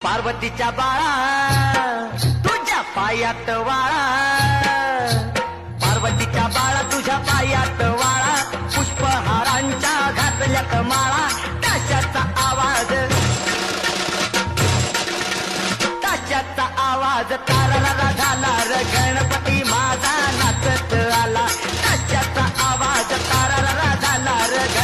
पार्वतीच्या बाळा तुझ्या पायात वाळा, पार्वतीच्या बाळा तुझ्या पायात वाळा, पुष्पहारांच्या घातल्यात माळा, ताशाचा आवाज, ताशाचा आवाज ताराला झाला र गणपती माझा नाचत आला, ताशाचा आवाज ताराला झाला र